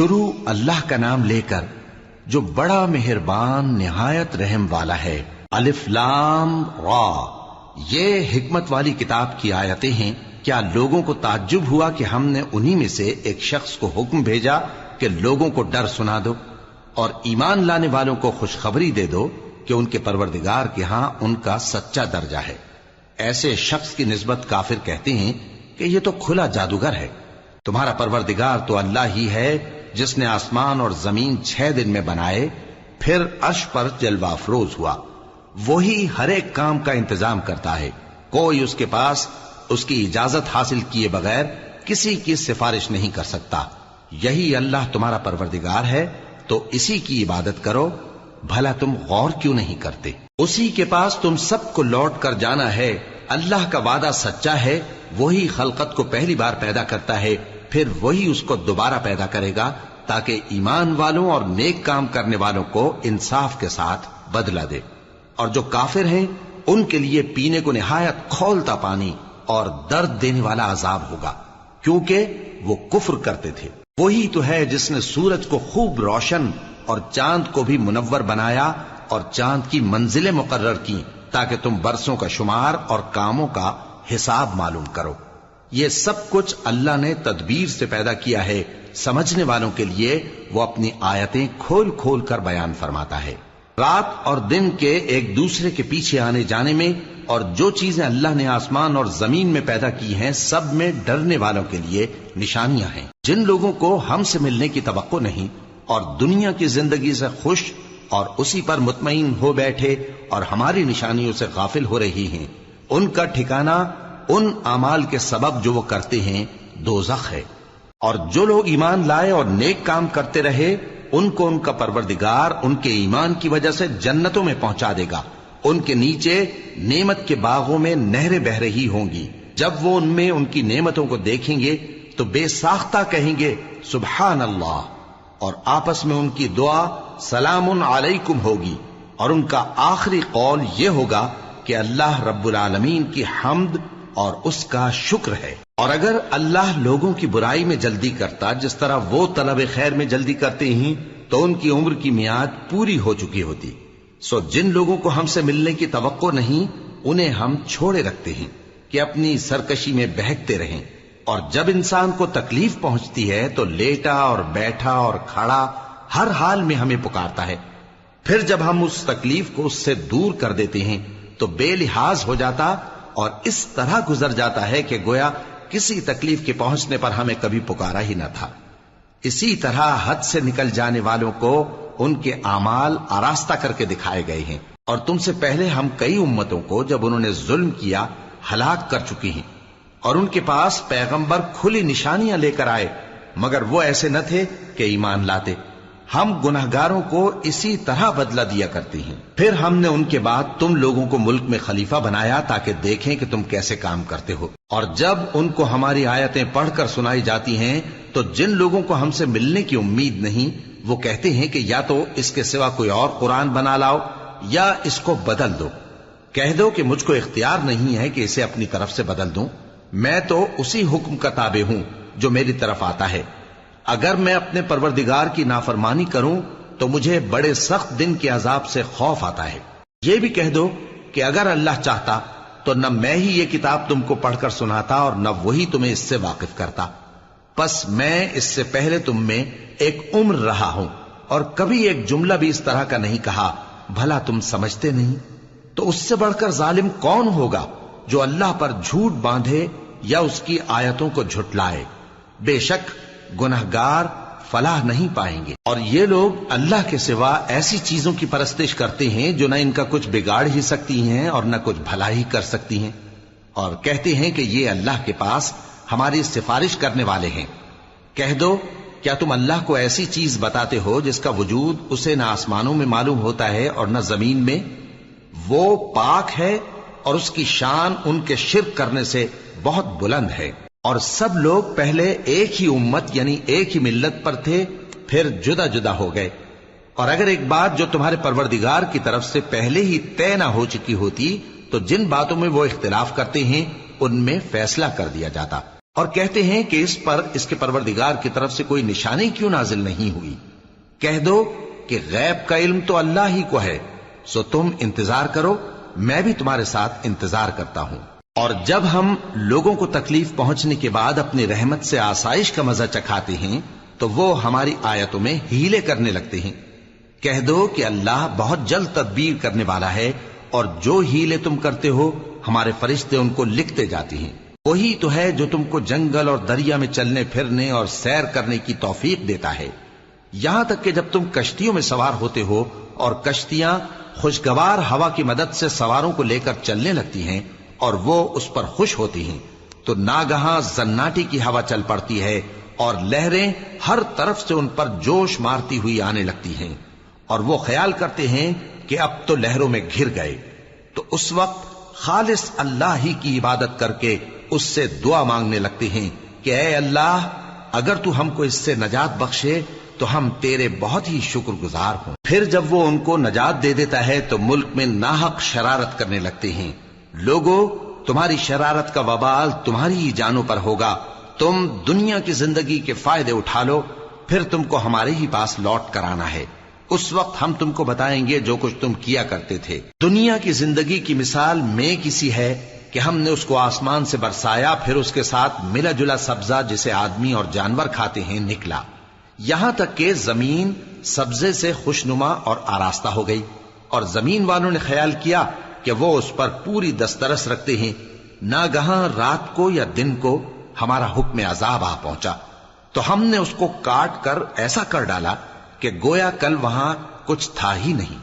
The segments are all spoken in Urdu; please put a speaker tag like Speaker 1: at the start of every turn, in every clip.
Speaker 1: شروع اللہ کا نام لے کر جو بڑا مہربان نہایت رحم والا ہے۔ الف لام را، یہ حکمت والی کتاب کی آیتیں ہیں۔ کیا لوگوں کو تعجب ہوا کہ ہم نے انہی میں سے ایک شخص کو حکم بھیجا کہ لوگوں کو ڈر سنا دو اور ایمان لانے والوں کو خوشخبری دے دو کہ ان کے پروردگار کے ہاں ان کا سچا درجہ ہے۔ ایسے شخص کی نسبت کافر کہتے ہیں کہ یہ تو کھلا جادوگر ہے۔ تمہارا پروردگار تو اللہ ہی ہے جس نے آسمان اور زمین 6 دن میں بنائے، پھر عرش پر جلوہ افروز ہوا۔ وہی ہر ایک کام کا انتظام کرتا ہے، کوئی اس کے پاس اس کی اجازت حاصل کیے بغیر کسی کی سفارش نہیں کر سکتا۔ یہی اللہ تمہارا پروردگار ہے تو اسی کی عبادت کرو، بھلا تم غور کیوں نہیں کرتے؟ اسی کے پاس تم سب کو لوٹ کر جانا ہے۔ اللہ کا وعدہ سچا ہے، وہی خلقت کو پہلی بار پیدا کرتا ہے، پھر وہی اس کو دوبارہ پیدا کرے گا تاکہ ایمان والوں اور نیک کام کرنے والوں کو انصاف کے ساتھ بدلہ دے۔ اور جو کافر ہیں ان کے لیے پینے کو نہایت کھولتا پانی اور درد دینے والا عذاب ہوگا، کیونکہ وہ کفر کرتے تھے۔ وہی تو ہے جس نے سورج کو خوب روشن اور چاند کو بھی منور بنایا اور چاند کی منزلیں مقرر کی تاکہ تم برسوں کا شمار اور کاموں کا حساب معلوم کرو۔ یہ سب کچھ اللہ نے تدبیر سے پیدا کیا ہے، سمجھنے والوں کے لیے وہ اپنی آیتیں کھول کھول کر بیان فرماتا ہے۔ رات اور دن کے ایک دوسرے کے پیچھے آنے جانے میں اور جو چیزیں اللہ نے آسمان اور زمین میں پیدا کی ہیں سب میں ڈرنے والوں کے لیے نشانیاں ہیں۔ جن لوگوں کو ہم سے ملنے کی توقع نہیں اور دنیا کی زندگی سے خوش اور اسی پر مطمئن ہو بیٹھے اور ہماری نشانیوں سے غافل ہو رہی ہیں، ان کا ٹھکانہ ان اعمال کے سبب جو وہ کرتے ہیں دوزخ ہے۔ اور جو لوگ ایمان لائے اور نیک کام کرتے رہے ان کو ان کا پروردگار ان کے ایمان کی وجہ سے جنتوں میں پہنچا دے گا، ان کے نیچے نعمت کے باغوں میں نہریں بہ رہی ہوں گی۔ جب وہ ان میں ان کی نعمتوں کو دیکھیں گے تو بے ساختہ کہیں گے سبحان اللہ، اور آپس میں ان کی دعا سلام علیکم ہوگی، اور ان کا آخری قول یہ ہوگا کہ اللہ رب العالمین کی حمد اور اس کا شکر ہے۔ اور اگر اللہ لوگوں کی برائی میں جلدی کرتا جس طرح وہ طلب خیر میں جلدی کرتے ہیں تو ان کی عمر کی میعاد پوری ہو چکی ہوتی۔ سو جن لوگوں کو ہم سے ملنے کی توقع نہیں انہیں ہم چھوڑے رکھتے ہیں کہ اپنی سرکشی میں بہکتے رہیں، اور جب انسان کو تکلیف پہنچتی ہے تو لیٹا اور بیٹھا اور کھڑا ہر حال میں ہمیں پکارتا ہے، پھر جب ہم اس تکلیف کو اس سے دور کر دیتے ہیں تو بے لحاظ ہو جاتا اور اس طرح گزر جاتا ہے کہ گویا کسی تکلیف کے پہنچنے پر ہمیں کبھی پکارا ہی نہ تھا۔ اسی طرح حد سے نکل جانے والوں کو ان کے اعمال آراستہ کر کے دکھائے گئے ہیں، اور تم سے پہلے ہم کئی امتوں کو جب انہوں نے ظلم کیا ہلاک کر چکی ہیں، اور ان کے پاس پیغمبر کھلی نشانیاں لے کر آئے مگر وہ ایسے نہ تھے کہ ایمان لاتے۔ ہم گنہگاروں کو اسی طرح بدلہ دیا کرتے ہیں۔ پھر ہم نے ان کے بعد تم لوگوں کو ملک میں خلیفہ بنایا تاکہ دیکھیں کہ تم کیسے کام کرتے ہو۔ اور جب ان کو ہماری آیتیں پڑھ کر سنائی جاتی ہیں تو جن لوگوں کو ہم سے ملنے کی امید نہیں وہ کہتے ہیں کہ یا تو اس کے سوا کوئی اور قرآن بنا لاؤ یا اس کو بدل دو۔ کہہ دو کہ مجھ کو اختیار نہیں ہے کہ اسے اپنی طرف سے بدل دوں، میں تو اسی حکم کا تابع ہوں جو میری طرف آتا ہے۔ اگر میں اپنے پروردگار کی نافرمانی کروں تو مجھے بڑے سخت دن کے عذاب سے خوف آتا ہے۔ یہ بھی کہہ دو کہ اگر اللہ چاہتا تو نہ میں ہی یہ کتاب تم کو پڑھ کر سناتا اور نہ وہی تمہیں اس سے واقف کرتا، پس میں اس سے پہلے تم میں ایک عمر رہا ہوں اور کبھی ایک جملہ بھی اس طرح کا نہیں کہا، بھلا تم سمجھتے نہیں؟ تو اس سے بڑھ کر ظالم کون ہوگا جو اللہ پر جھوٹ باندھے یا اس کی آیتوں کو جھٹلائے؟ بے شک گنہگار فلاح نہیں پائیں گے۔ اور یہ لوگ اللہ کے سوا ایسی چیزوں کی پرستش کرتے ہیں جو نہ ان کا کچھ بگاڑ ہی سکتی ہیں اور نہ کچھ بھلا ہی کر سکتی ہیں، اور کہتے ہیں کہ یہ اللہ کے پاس ہماری سفارش کرنے والے ہیں۔ کہہ دو کیا تم اللہ کو ایسی چیز بتاتے ہو جس کا وجود اسے نہ آسمانوں میں معلوم ہوتا ہے اور نہ زمین میں؟ وہ پاک ہے اور اس کی شان ان کے شرک کرنے سے بہت بلند ہے۔ اور سب لوگ پہلے ایک ہی امت یعنی ایک ہی ملت پر تھے، پھر جدا جدا ہو گئے۔ اور اگر ایک بات جو تمہارے پروردگار کی طرف سے پہلے ہی طے نہ ہو چکی ہوتی تو جن باتوں میں وہ اختلاف کرتے ہیں ان میں فیصلہ کر دیا جاتا۔ اور کہتے ہیں کہ اس پر اس کے پروردگار کی طرف سے کوئی نشانی کیوں نازل نہیں ہوئی؟ کہہ دو کہ غیب کا علم تو اللہ ہی کو ہے، سو تم انتظار کرو، میں بھی تمہارے ساتھ انتظار کرتا ہوں۔ اور جب ہم لوگوں کو تکلیف پہنچنے کے بعد اپنی رحمت سے آسائش کا مزہ چکھاتے ہیں تو وہ ہماری آیتوں میں ہیلے کرنے لگتے ہیں۔ کہہ دو کہ اللہ بہت جلد تدبیر کرنے والا ہے، اور جو ہیلے تم کرتے ہو ہمارے فرشتے ان کو لکھتے جاتے ہیں۔ وہی تو ہے جو تم کو جنگل اور دریا میں چلنے پھرنے اور سیر کرنے کی توفیق دیتا ہے، یہاں تک کہ جب تم کشتیوں میں سوار ہوتے ہو اور کشتیاں خوشگوار ہوا کی مدد سے سواروں کو لے کر چلنے لگتی ہیں اور وہ اس پر خوش ہوتی ہیں، تو ناگہاں زناٹی کی ہوا چل پڑتی ہے اور لہریں ہر طرف سے ان پر جوش مارتی ہوئی آنے لگتی ہیں، اور وہ خیال کرتے ہیں کہ اب تو لہروں میں گھر گئے۔ تو اس وقت خالص اللہ ہی کی عبادت کر کے اس سے دعا مانگنے لگتے ہیں کہ اے اللہ، اگر تو ہم کو اس سے نجات بخشے تو ہم تیرے بہت ہی شکر گزار ہوں۔ پھر جب وہ ان کو نجات دے دیتا ہے تو ملک میں ناحق شرارت کرنے لگتے ہیں۔ لوگو، تمہاری شرارت کا وبال تمہاری ہی جانوں پر ہوگا، تم دنیا کی زندگی کے فائدے اٹھا لو، پھر تم کو ہمارے ہی پاس لوٹ کر آنا ہے، اس وقت ہم تم کو بتائیں گے جو کچھ تم کیا کرتے تھے۔ دنیا کی زندگی کی مثال میں کسی ہے کہ ہم نے اس کو آسمان سے برسایا، پھر اس کے ساتھ ملا جلا سبزہ جسے آدمی اور جانور کھاتے ہیں نکلا، یہاں تک کہ زمین سبزے سے خوشنما اور آراستہ ہو گئی، اور زمین والوں نے خیال کیا کہ وہ اس پر پوری دسترس رکھتے ہیں۔ ناگہاں رات کو یا دن کو ہمارا حکم عذاب آ پہنچا تو ہم نے اس کو کاٹ کر ایسا کر ڈالا کہ گویا کل وہاں کچھ تھا ہی نہیں۔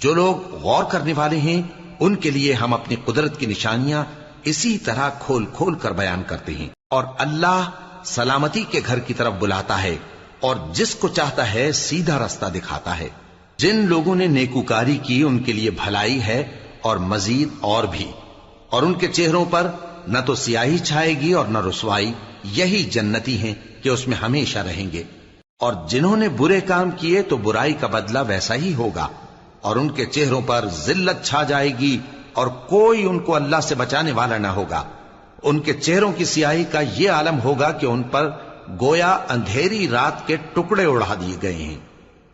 Speaker 1: جو لوگ غور کرنے والے ہیں ان کے لیے ہم اپنی قدرت کی نشانیاں اسی طرح کھول کھول کر بیان کرتے ہیں۔ اور اللہ سلامتی کے گھر کی طرف بلاتا ہے اور جس کو چاہتا ہے سیدھا رستہ دکھاتا ہے۔ جن لوگوں نے نیکوکاری کی ان کے لیے بھلائی ہے اور مزید اور بھی، اور ان کے چہروں پر نہ تو سیاہی چھائے گی اور نہ رسوائی، یہی جنتی ہیں کہ اس میں ہمیشہ رہیں گے۔ اور جنہوں نے برے کام کیے تو برائی کا بدلہ ویسا ہی ہوگا، اور ان کے چہروں پر ذلت چھا جائے گی اور کوئی ان کو اللہ سے بچانے والا نہ ہوگا۔ ان کے چہروں کی سیاہی کا یہ عالم ہوگا کہ ان پر گویا اندھیری رات کے ٹکڑے اڑا دیے گئے ہیں۔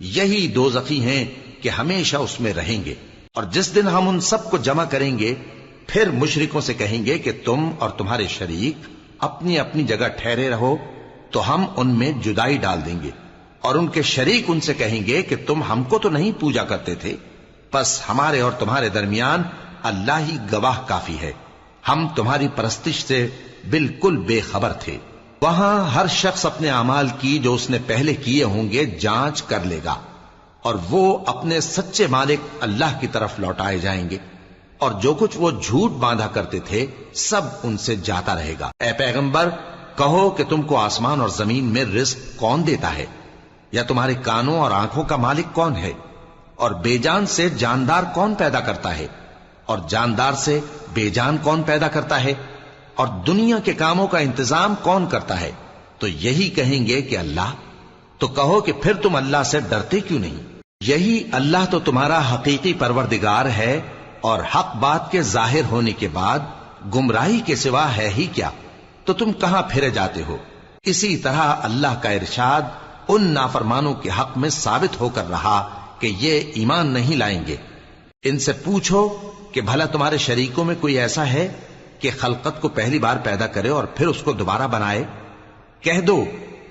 Speaker 1: یہی دوزخی ہیں کہ ہمیشہ اس میں رہیں گے۔ اور جس دن ہم ان سب کو جمع کریں گے پھر مشرکوں سے کہیں گے کہ تم اور تمہارے شریک اپنی اپنی جگہ ٹھہرے رہو، تو ہم ان میں جدائی ڈال دیں گے، اور ان کے شریک ان سے کہیں گے کہ تم ہم کو تو نہیں پوجا کرتے تھے، بس ہمارے اور تمہارے درمیان اللہ ہی گواہ کافی ہے، ہم تمہاری پرستش سے بالکل بے خبر تھے۔ وہاں ہر شخص اپنے اعمال کی جو اس نے پہلے کیے ہوں گے جانچ کر لے گا، اور وہ اپنے سچے مالک اللہ کی طرف لوٹائے جائیں گے، اور جو کچھ وہ جھوٹ باندھا کرتے تھے سب ان سے جاتا رہے گا۔ اے پیغمبر، کہو کہ تم کو آسمان اور زمین میں رزق کون دیتا ہے، یا تمہارے کانوں اور آنکھوں کا مالک کون ہے، اور بے جان سے جاندار کون پیدا کرتا ہے، اور جاندار سے بے جان کون پیدا کرتا ہے، اور دنیا کے کاموں کا انتظام کون کرتا ہے؟ تو یہی کہیں گے کہ اللہ۔ تو کہو کہ پھر تم اللہ سے ڈرتے کیوں نہیں؟ یہی اللہ تو تمہارا حقیقی پروردگار ہے، اور حق بات کے ظاہر ہونے کے بعد گمراہی کے سوا ہے ہی کیا؟ تو تم کہاں پھرے جاتے ہو؟ اسی طرح اللہ کا ارشاد ان نافرمانوں کے حق میں ثابت ہو کر رہا کہ یہ ایمان نہیں لائیں گے۔ ان سے پوچھو کہ بھلا تمہارے شریکوں میں کوئی ایسا ہے کہ خلقت کو پہلی بار پیدا کرے اور پھر اس کو دوبارہ بنائے؟ کہہ دو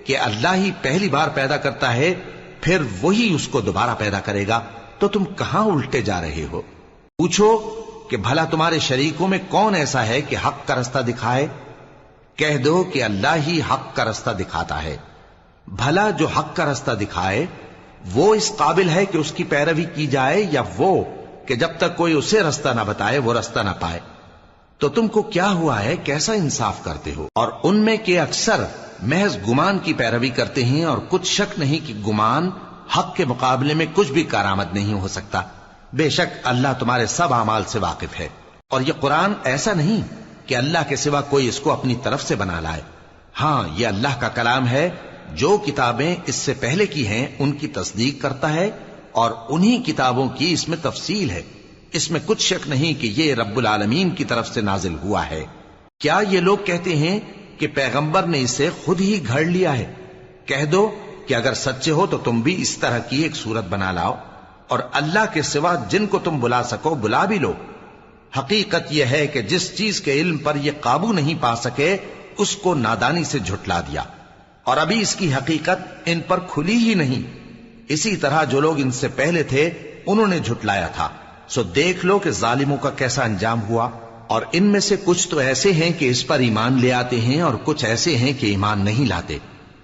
Speaker 1: کہ اللہ ہی پہلی بار پیدا کرتا ہے، پھر وہی اس کو دوبارہ پیدا کرے گا، تو تم کہاں الٹے جا رہے ہو؟ پوچھو کہ بھلا تمہارے شریکوں میں کون ایسا ہے کہ حق کا رستہ دکھائے؟ کہہ دو کہ اللہ ہی حق کا رستہ دکھاتا ہے۔ بھلا جو حق کا رستہ دکھائے وہ اس قابل ہے کہ اس کی پیروی کی جائے، یا وہ کہ جب تک کوئی اسے رستہ نہ بتائے وہ رستہ نہ پائے؟ تو تم کو کیا ہوا ہے، کیسا انصاف کرتے ہو؟ اور ان میں کے اکثر محض گمان کی پیروی کرتے ہیں، اور کچھ شک نہیں کہ گمان حق کے مقابلے میں کچھ بھی کارآمد نہیں ہو سکتا۔ بے شک اللہ تمہارے سب اعمال سے واقف ہے، اور یہ قرآن ایسا نہیں کہ اللہ کے سوا کوئی اس کو اپنی طرف سے بنا لائے۔ ہاں، یہ اللہ کا کلام ہے، جو کتابیں اس سے پہلے کی ہیں ان کی تصدیق کرتا ہے، اور انہی کتابوں کی اس میں تفصیل ہے۔ اس میں کچھ شک نہیں کہ یہ رب العالمین کی طرف سے نازل ہوا ہے۔ کیا یہ لوگ کہتے ہیں کہ پیغمبر نے اسے خود ہی گھڑ لیا ہے۔ کہہ دو کہ اگر سچے ہو تو تم بھی اس طرح کی ایک صورت بنا لاؤ، اور اللہ کے سوا جن کو تم بلا سکو بلا بھی لو۔ حقیقت یہ ہے کہ جس چیز کے علم پر یہ قابو نہیں پا سکے اس کو نادانی سے جھٹلا دیا، اور ابھی اس کی حقیقت ان پر کھلی ہی نہیں۔ اسی طرح جو لوگ ان سے پہلے تھے انہوں نے جھٹلایا تھا، سو دیکھ لو کہ ظالموں کا کیسا انجام ہوا۔ اور ان میں سے کچھ تو ایسے ہیں کہ اس پر ایمان لے آتے ہیں، اور کچھ ایسے ہیں کہ ایمان نہیں لاتے،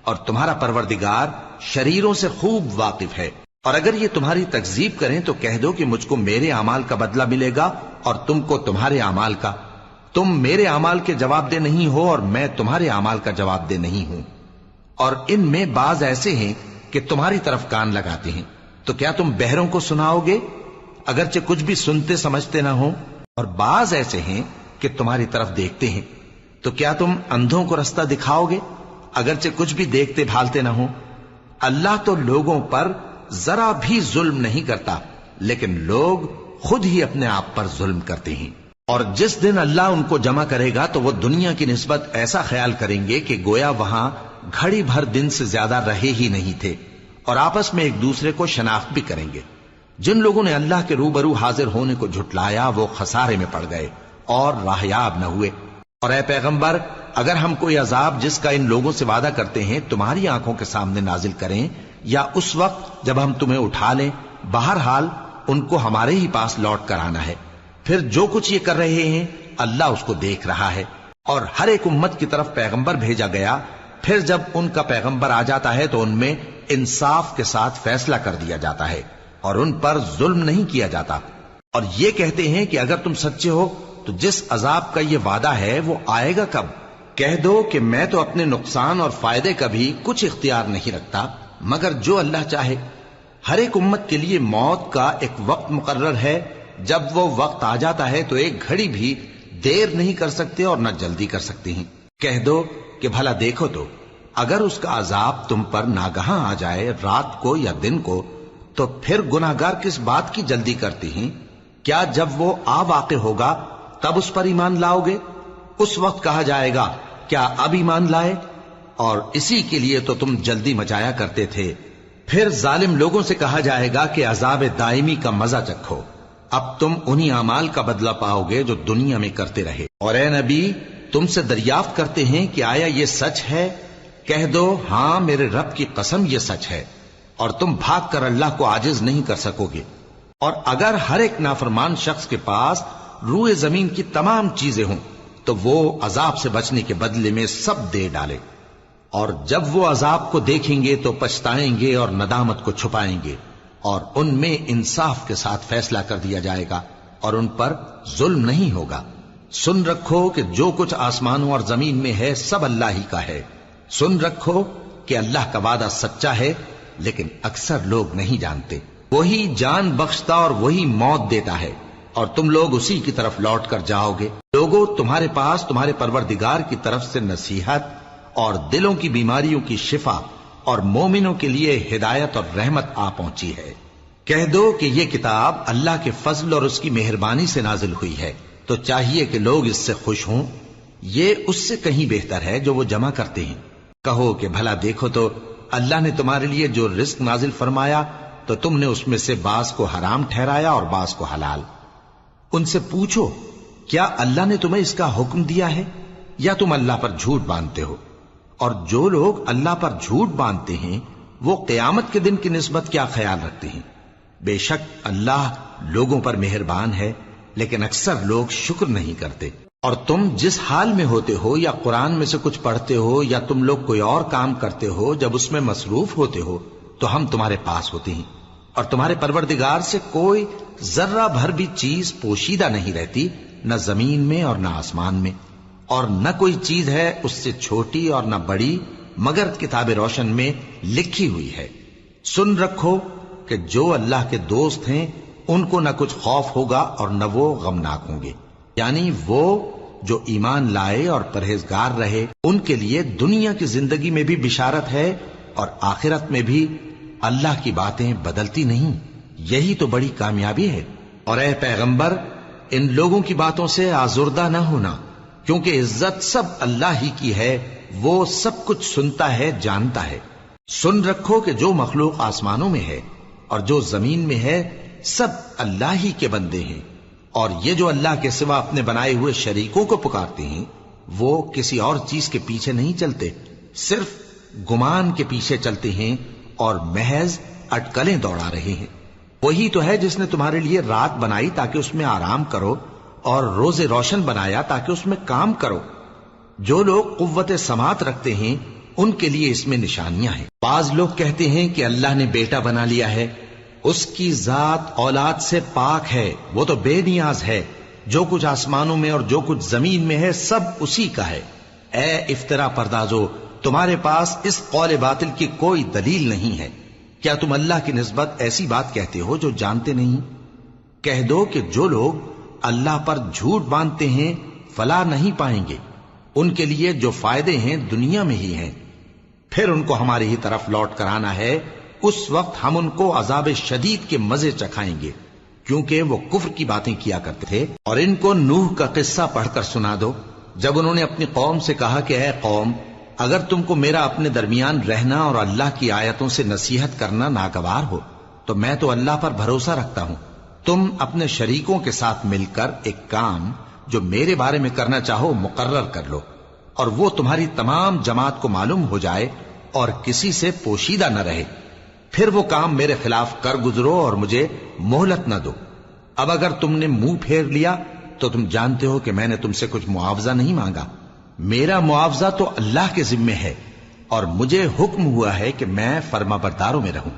Speaker 1: اور تمہارا پروردگار شریروں سے خوب واقف ہے۔ اور اگر یہ تمہاری تکذیب کریں تو کہہ دو کہ مجھ کو میرے اعمال کا بدلہ ملے گا اور تم کو تمہارے اعمال کا۔ تم میرے اعمال کے جواب دہ نہیں ہو اور میں تمہارے اعمال کا جواب دہ نہیں ہوں۔ اور ان میں بعض ایسے ہیں کہ تمہاری طرف کان لگاتے ہیں، تو کیا تم بہروں کو سناؤ گے اگرچہ کچھ بھی سنتے سمجھتے نہ ہو؟ اور بعض ایسے ہیں کہ تمہاری طرف دیکھتے ہیں، تو کیا تم اندھوں کو رستہ دکھاؤ گے اگرچہ کچھ بھی دیکھتے بھالتے نہ ہو؟ اللہ تو لوگوں پر ذرا بھی ظلم نہیں کرتا، لیکن لوگ خود ہی اپنے آپ پر ظلم کرتے ہیں۔ اور جس دن اللہ ان کو جمع کرے گا تو وہ دنیا کی نسبت ایسا خیال کریں گے کہ گویا وہاں گھڑی بھر دن سے زیادہ رہے ہی نہیں تھے، اور آپس میں ایک دوسرے کو شناخت بھی کریں گے۔ جن لوگوں نے اللہ کے روبرو حاضر ہونے کو جھٹلایا وہ خسارے میں پڑ گئے اور راہیاب نہ ہوئے۔ اور اے پیغمبر، اگر ہم کوئی عذاب جس کا ان لوگوں سے وعدہ کرتے ہیں تمہاری آنکھوں کے سامنے نازل کریں یا اس وقت جب ہم تمہیں اٹھا لیں، بہرحال ان کو ہمارے ہی پاس لوٹ کر آنا ہے۔ پھر جو کچھ یہ کر رہے ہیں اللہ اس کو دیکھ رہا ہے۔ اور ہر ایک امت کی طرف پیغمبر بھیجا گیا، پھر جب ان کا پیغمبر آ جاتا ہے تو ان میں انصاف کے ساتھ فیصلہ کر دیا جاتا ہے اور ان پر ظلم نہیں کیا جاتا۔ اور یہ کہتے ہیں کہ اگر تم سچے ہو تو جس عذاب کا یہ وعدہ ہے وہ آئے گا کب؟ کہہ دو کہ میں تو اپنے نقصان اور فائدے کا بھی کچھ اختیار نہیں رکھتا مگر جو اللہ چاہے۔ ہر ایک امت کے لیے موت کا ایک وقت مقرر ہے، جب وہ وقت آ جاتا ہے تو ایک گھڑی بھی دیر نہیں کر سکتے اور نہ جلدی کر سکتے ہیں۔ کہہ دو کہ بھلا دیکھو تو اگر اس کا عذاب تم پر ناگہاں آ جائے رات کو یا دن کو تو پھر گناہگار کس بات کی جلدی کرتے ہیں؟ کیا جب وہ آ واقع ہوگا تب اس پر ایمان لاؤ گے؟ اس وقت کہا جائے گا کیا اب ایمان لائے؟ اور اسی کے لیے تو تم جلدی مچایا کرتے تھے۔ پھر ظالم لوگوں سے کہا جائے گا کہ عذاب دائمی کا مزہ چکھو، اب تم انہی اعمال کا بدلہ پاؤ گے جو دنیا میں کرتے رہے۔ اور اے نبی، تم سے دریافت کرتے ہیں کہ آیا یہ سچ ہے؟ کہہ دو ہاں میرے رب کی قسم یہ سچ ہے، اور تم بھاگ کر اللہ کو عاجز نہیں کر سکو گے۔ اور اگر ہر ایک نافرمان شخص کے پاس روئے زمین کی تمام چیزیں ہوں تو وہ عذاب سے بچنے کے بدلے میں سب دے ڈالے، اور جب وہ عذاب کو دیکھیں گے تو پچھتائیں گے اور ندامت کو چھپائیں گے، اور ان میں انصاف کے ساتھ فیصلہ کر دیا جائے گا اور ان پر ظلم نہیں ہوگا۔ سن رکھو کہ جو کچھ آسمانوں اور زمین میں ہے سب اللہ ہی کا ہے۔ سن رکھو کہ اللہ کا وعدہ سچا ہے، لیکن اکثر لوگ نہیں جانتے۔ وہی جان بخشتا اور وہی موت دیتا ہے، اور تم لوگ اسی کی طرف لوٹ کر جاؤ گے۔ لوگوں، تمہارے پاس تمہارے پروردگار کی طرف سے نصیحت اور دلوں کی بیماریوں کی شفا اور مومنوں کے لیے ہدایت اور رحمت آ پہنچی ہے۔ کہہ دو کہ یہ کتاب اللہ کے فضل اور اس کی مہربانی سے نازل ہوئی ہے، تو چاہیے کہ لوگ اس سے خوش ہوں۔ یہ اس سے کہیں بہتر ہے جو وہ جمع کرتے ہیں۔ کہو کہ بھلا دیکھو تو اللہ نے تمہارے لیے جو رزق نازل فرمایا تو تم نے اس میں سے بعض کو حرام ٹھہرایا اور بعض کو حلال۔ ان سے پوچھو کیا اللہ نے تمہیں اس کا حکم دیا ہے یا تم اللہ پر جھوٹ باندھتے ہو؟ اور جو لوگ اللہ پر جھوٹ باندھتے ہیں وہ قیامت کے دن کی نسبت کیا خیال رکھتے ہیں؟ بے شک اللہ لوگوں پر مہربان ہے، لیکن اکثر لوگ شکر نہیں کرتے۔ اور تم جس حال میں ہوتے ہو یا قرآن میں سے کچھ پڑھتے ہو یا تم لوگ کوئی اور کام کرتے ہو، جب اس میں مصروف ہوتے ہو تو ہم تمہارے پاس ہوتے ہیں، اور تمہارے پروردگار سے کوئی ذرہ بھر بھی چیز پوشیدہ نہیں رہتی، نہ زمین میں اور نہ آسمان میں، اور نہ کوئی چیز ہے اس سے چھوٹی اور نہ بڑی مگر کتاب روشن میں لکھی ہوئی ہے۔ سن رکھو کہ جو اللہ کے دوست ہیں ان کو نہ کچھ خوف ہوگا اور نہ وہ غمناک ہوں گے، یعنی وہ جو ایمان لائے اور پرہیزگار رہے ان کے لیے دنیا کی زندگی میں بھی بشارت ہے اور آخرت میں بھی۔ اللہ کی باتیں بدلتی نہیں، یہی تو بڑی کامیابی ہے۔ اور اے پیغمبر، ان لوگوں کی باتوں سے آزردہ نہ ہونا، کیونکہ عزت سب اللہ ہی کی ہے، وہ سب کچھ سنتا ہے، جانتا ہے۔ سن رکھو کہ جو مخلوق آسمانوں میں ہے اور جو زمین میں ہے سب اللہ ہی کے بندے ہیں، اور یہ جو اللہ کے سوا اپنے بنائے ہوئے شریکوں کو پکارتے ہیں وہ کسی اور چیز کے پیچھے نہیں چلتے، صرف گمان کے پیچھے چلتے ہیں اور محض اٹکلیں دوڑا رہے ہیں۔ وہی تو ہے جس نے تمہارے لیے رات بنائی تاکہ اس میں آرام کرو، اور روز روشن بنایا تاکہ اس میں کام کرو۔ جو لوگ قوت سماعت رکھتے ہیں ان کے لیے اس میں نشانیاں ہیں۔ بعض لوگ کہتے ہیں کہ اللہ نے بیٹا بنا لیا ہے، اس کی ذات اولاد سے پاک ہے، وہ تو بے نیاز ہے، جو کچھ آسمانوں میں اور جو کچھ زمین میں ہے سب اسی کا ہے۔ اے افطرا پردازو، تمہارے پاس اس قول باطل کی کوئی دلیل نہیں ہے۔ کیا تم اللہ کی نسبت ایسی بات کہتے ہو جو جانتے نہیں؟ کہہ دو کہ جو لوگ اللہ پر جھوٹ باندھتے ہیں فلاح نہیں پائیں گے، ان کے لیے جو فائدے ہیں دنیا میں ہی ہیں، پھر ان کو ہماری ہی طرف لوٹ کر آنا ہے، اس وقت ہم ان کو عذاب شدید کے مزے چکھائیں گے، کیونکہ وہ کفر کی باتیں کیا کرتے تھے۔ اور ان کو نوح کا قصہ پڑھ کر سنا دو، جب انہوں نے اپنی قوم سے کہا کہ اے قوم، اگر تم کو میرا اپنے درمیان رہنا اور اللہ کی آیتوں سے نصیحت کرنا ناگوار ہو تو میں تو اللہ پر بھروسہ رکھتا ہوں، تم اپنے شریکوں کے ساتھ مل کر ایک کام جو میرے بارے میں کرنا چاہو مقرر کر لو، اور وہ تمہاری تمام جماعت کو معلوم ہو جائے اور کسی سے پوشیدہ نہ رہے، پھر وہ کام میرے خلاف کر گزرو اور مجھے مہلت نہ دو۔ اب اگر تم نے منہ پھیر لیا تو تم جانتے ہو کہ میں نے تم سے کچھ معاوضہ نہیں مانگا، میرا معاوضہ تو اللہ کے ذمے ہے، اور مجھے حکم ہوا ہے کہ میں فرما برداروں میں رہوں۔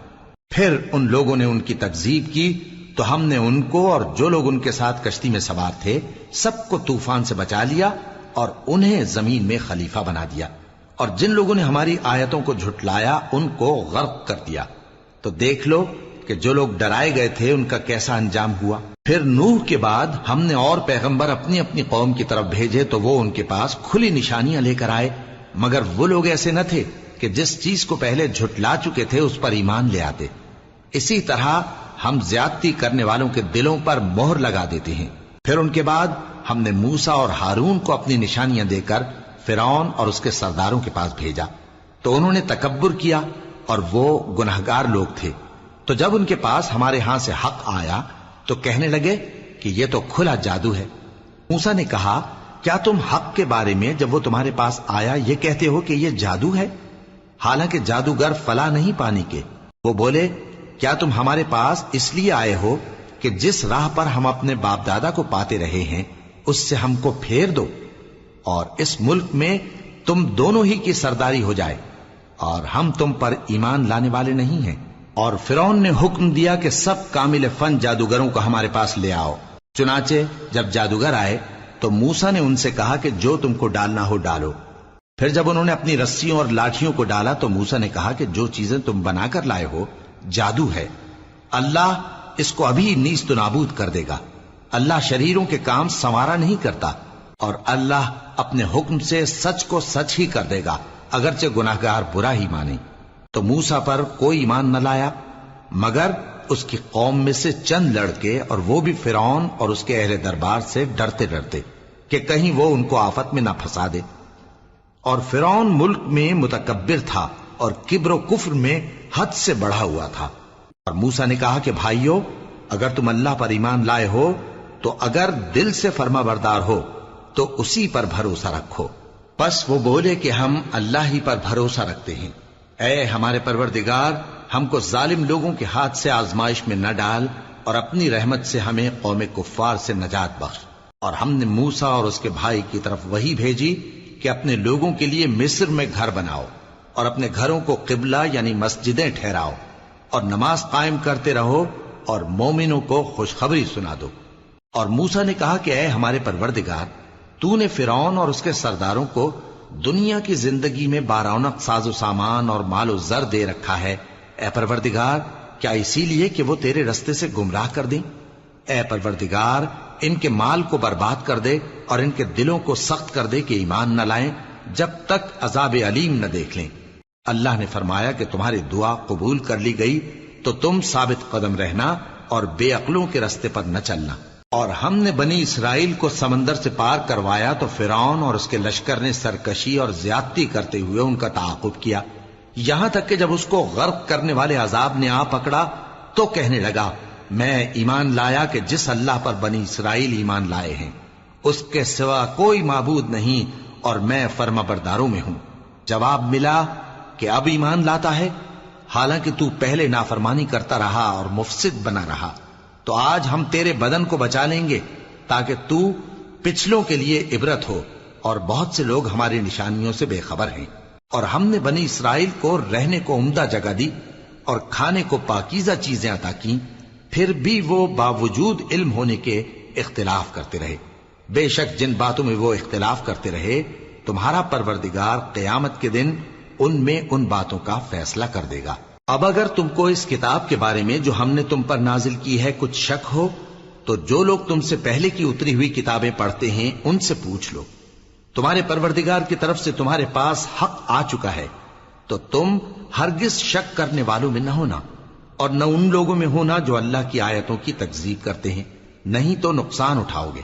Speaker 1: پھر ان لوگوں نے ان کی تکذیب کی تو ہم نے ان کو اور جو لوگ ان کے ساتھ کشتی میں سوار تھے سب کو طوفان سے بچا لیا اور انہیں زمین میں خلیفہ بنا دیا، اور جن لوگوں نے ہماری آیتوں کو جھٹلایا ان کو غرق کر دیا۔ تو دیکھ لو کہ جو لوگ ڈرائے گئے تھے ان کا کیسا انجام ہوا۔ پھر نوح کے بعد ہم نے اور پیغمبر اپنی اپنی قوم کی طرف بھیجے تو وہ ان کے پاس کھلی نشانیاں لے کر آئے، مگر وہ لوگ ایسے نہ تھے کہ جس چیز کو پہلے جھٹلا چکے تھے اس پر ایمان لے آتے۔ اسی طرح ہم زیادتی کرنے والوں کے دلوں پر مہر لگا دیتے ہیں۔ پھر ان کے بعد ہم نے موسیٰ اور ہارون کو اپنی نشانیاں دے کر فرعون اور اس کے سرداروں کے پاس بھیجا، تو انہوں نے تکبر کیا اور وہ گناہگار لوگ تھے۔ تو جب ان کے پاس ہمارے ہاں سے حق آیا تو کہنے لگے کہ یہ تو کھلا جادو ہے۔ موسیٰ نے کہا کیا تم حق کے بارے میں جب وہ تمہارے پاس آیا یہ کہتے ہو کہ یہ جادو ہے، حالانکہ جادوگر فلاح نہیں پانے کے؟ وہ بولے کیا تم ہمارے پاس اس لیے آئے ہو کہ جس راہ پر ہم اپنے باپ دادا کو پاتے رہے ہیں اس سے ہم کو پھیر دو، اور اس ملک میں تم دونوں ہی کی سرداری ہو جائے، اور ہم تم پر ایمان لانے والے نہیں ہیں۔ اور فرعون نے حکم دیا کہ سب کامل فن جادوگروں کو ہمارے پاس لے آؤ۔ چنانچہ جب جادوگر آئے تو موسیٰ نے ان سے کہا کہ جو تم کو ڈالنا ہو ڈالو۔ پھر جب انہوں نے اپنی رسیوں اور لاٹھیوں کو ڈالا تو موسیٰ نے کہا کہ جو چیزیں تم بنا کر لائے ہو جادو ہے، اللہ اس کو ابھی نیست و نابود کر دے گا۔ اللہ شریروں کے کام سنوارا نہیں کرتا، اور اللہ اپنے حکم سے سچ کو سچ ہی کر دے گا اگرچہ گناہگار برا ہی مانے۔ تو موسیٰ پر کوئی ایمان نہ لایا مگر اس کی قوم میں سے چند لڑکے، اور وہ بھی فرعون اور اس کے اہل دربار سے ڈرتے ڈرتے کہ کہیں وہ ان کو آفت میں نہ پھنسا دے۔ اور فرعون ملک میں متکبر تھا اور کبر و کفر میں حد سے بڑھا ہوا تھا۔ اور موسیٰ نے کہا کہ بھائیو، اگر تم اللہ پر ایمان لائے ہو تو اگر دل سے فرما بردار ہو تو اسی پر بھروسہ رکھو۔ پس وہ بولے کہ ہم اللہ ہی پر بھروسہ رکھتے ہیں۔ اے ہمارے پروردگار، ہم کو ظالم لوگوں کے ہاتھ سے آزمائش میں نہ ڈال، اور اپنی رحمت سے ہمیں قوم کفار سے نجات بخش۔ اور ہم نے موسیٰ اور اس کے بھائی کی طرف وحی بھیجی کہ اپنے لوگوں کے لیے مصر میں گھر بناؤ، اور اپنے گھروں کو قبلہ یعنی مسجدیں ٹھہراؤ، اور نماز قائم کرتے رہو، اور مومنوں کو خوشخبری سنا دو۔ اور موسیٰ نے کہا کہ اے ہمارے پروردگار، تو نے فرعون اور اس کے سرداروں کو دنیا کی زندگی میں بارونق ساز و سامان اور مال و زر دے رکھا ہے، اے پروردگار کیا اسی لیے کہ وہ تیرے رستے سے گمراہ کر دیں؟ اے پروردگار ان کے مال کو برباد کر دے اور ان کے دلوں کو سخت کر دے کہ ایمان نہ لائیں جب تک عذاب علیم نہ دیکھ لیں۔ اللہ نے فرمایا کہ تمہاری دعا قبول کر لی گئی تو تم ثابت قدم رہنا اور بے عقلوں کے رستے پر نہ چلنا۔ اور ہم نے بنی اسرائیل کو سمندر سے پار کروایا تو فرعون اور اس کے لشکر نے سرکشی اور زیادتی کرتے ہوئے ان کا تعاقب کیا، یہاں تک کہ جب اس کو غرق کرنے والے عذاب نے آ پکڑا تو کہنے لگا میں ایمان لایا کہ جس اللہ پر بنی اسرائیل ایمان لائے ہیں اس کے سوا کوئی معبود نہیں اور میں فرما برداروں میں ہوں۔ جواب ملا کہ اب ایمان لاتا ہے، حالانکہ تو پہلے نافرمانی کرتا رہا اور مفسد بنا رہا، تو آج ہم تیرے بدن کو بچا لیں گے تاکہ تو پچھلوں کے لیے عبرت ہو، اور بہت سے لوگ ہماری نشانیوں سے بے خبر ہیں۔ اور ہم نے بنی اسرائیل کو رہنے کو عمدہ جگہ دی اور کھانے کو پاکیزہ چیزیں عطا کی، پھر بھی وہ باوجود علم ہونے کے اختلاف کرتے رہے۔ بے شک جن باتوں میں وہ اختلاف کرتے رہے تمہارا پروردگار قیامت کے دن ان میں ان باتوں کا فیصلہ کر دے گا۔ اب اگر تم کو اس کتاب کے بارے میں جو ہم نے تم پر نازل کی ہے کچھ شک ہو تو جو لوگ تم سے پہلے کی اتری ہوئی کتابیں پڑھتے ہیں ان سے پوچھ لو، تمہارے پروردگار کی طرف سے تمہارے پاس حق آ چکا ہے تو تم ہرگز شک کرنے والوں میں نہ ہونا، اور نہ ان لوگوں میں ہونا جو اللہ کی آیتوں کی تکذیب کرتے ہیں، نہیں تو نقصان اٹھاؤ گے۔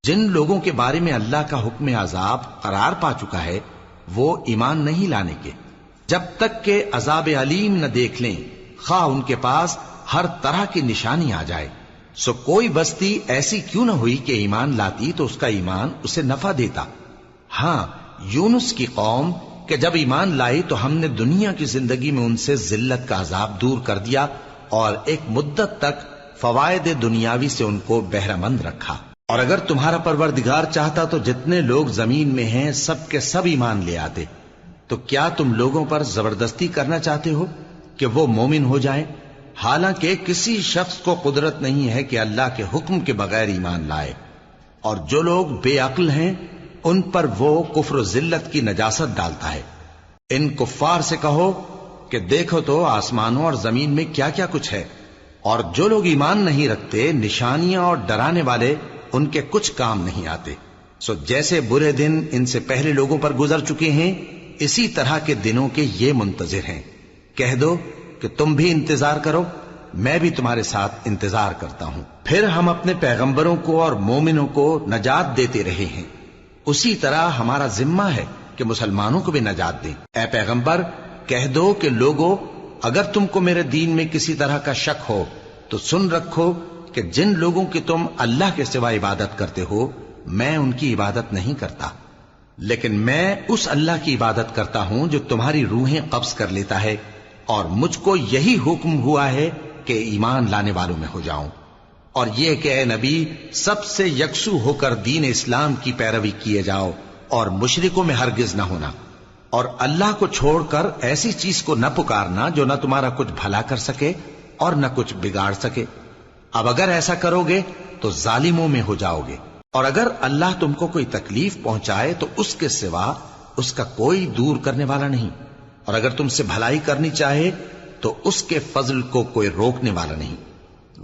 Speaker 1: جن لوگوں کے بارے میں اللہ کا حکم عذاب قرار پا چکا ہے وہ ایمان نہیں لانے کے جب تک کہ عذاب علیم نہ دیکھ لیں، خواہ ان کے پاس ہر طرح کی نشانی آ جائے۔ سو کوئی بستی ایسی کیوں نہ ہوئی کہ ایمان لاتی تو اس کا ایمان اسے نفع دیتا۔ ہاں، یونس کی قوم کہ جب ایمان لائی تو ہم نے دنیا کی زندگی میں ان سے ذلت کا عذاب دور کر دیا اور ایک مدت تک فوائد دنیاوی سے ان کو بہرہ مند رکھا۔ اور اگر تمہارا پروردگار چاہتا تو جتنے لوگ زمین میں ہیں سب کے سب ایمان لے آتے، تو کیا تم لوگوں پر زبردستی کرنا چاہتے ہو کہ وہ مومن ہو جائیں؟ حالانکہ کسی شخص کو قدرت نہیں ہے کہ اللہ کے حکم کے بغیر ایمان لائے، اور جو لوگ بے عقل ہیں ان پر وہ کفر و ذلت کی نجاست ڈالتا ہے۔ ان کفار سے کہو کہ دیکھو تو آسمانوں اور زمین میں کیا کیا کچھ ہے، اور جو لوگ ایمان نہیں رکھتے نشانیاں اور ڈرانے والے ان کے کچھ کام نہیں آتے۔ سو جیسے برے دن ان سے پہلے لوگوں پر گزر چکے ہیں اسی طرح کے دنوں کے یہ منتظر ہیں۔ کہہ دو کہ تم بھی انتظار کرو، میں بھی تمہارے ساتھ انتظار کرتا ہوں۔ پھر ہم اپنے پیغمبروں کو اور مومنوں کو نجات دیتے رہے ہیں، اسی طرح ہمارا ذمہ ہے کہ مسلمانوں کو بھی نجات دیں۔ اے پیغمبر کہہ دو کہ لوگو اگر تم کو میرے دین میں کسی طرح کا شک ہو تو سن رکھو کہ جن لوگوں کی تم اللہ کے سوا عبادت کرتے ہو میں ان کی عبادت نہیں کرتا، لیکن میں اس اللہ کی عبادت کرتا ہوں جو تمہاری روحیں قبض کر لیتا ہے، اور مجھ کو یہی حکم ہوا ہے کہ ایمان لانے والوں میں ہو جاؤں، اور یہ کہ اے نبی سب سے یکسو ہو کر دین اسلام کی پیروی کیے جاؤ اور مشرکوں میں ہرگز نہ ہونا، اور اللہ کو چھوڑ کر ایسی چیز کو نہ پکارنا جو نہ تمہارا کچھ بھلا کر سکے اور نہ کچھ بگاڑ سکے۔ اب اگر ایسا کرو گے تو ظالموں میں ہو جاؤ گے، اور اگر اللہ تم کو کوئی تکلیف پہنچائے تو اس کے سوا اس کا کوئی دور کرنے والا نہیں، اور اگر تم سے بھلائی کرنی چاہے تو اس کے فضل کو کوئی روکنے والا نہیں۔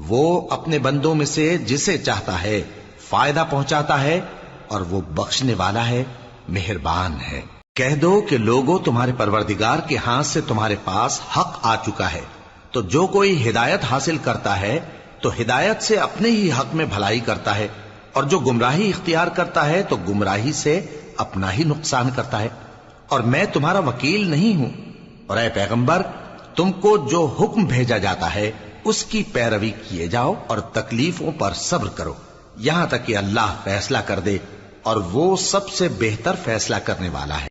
Speaker 1: وہ اپنے بندوں میں سے جسے چاہتا ہے فائدہ پہنچاتا ہے، اور وہ بخشنے والا ہے، مہربان ہے۔ کہہ دو کہ لوگوں تمہارے پروردگار کے ہاتھ سے تمہارے پاس حق آ چکا ہے، تو جو کوئی ہدایت حاصل کرتا ہے تو ہدایت سے اپنے ہی حق میں بھلائی کرتا ہے، اور جو گمراہی اختیار کرتا ہے تو گمراہی سے اپنا ہی نقصان کرتا ہے، اور میں تمہارا وکیل نہیں ہوں۔ اور اے پیغمبر تم کو جو حکم بھیجا جاتا ہے اس کی پیروی کیے جاؤ اور تکلیفوں پر صبر کرو یہاں تک کہ اللہ فیصلہ کر دے، اور وہ سب سے بہتر فیصلہ کرنے والا ہے۔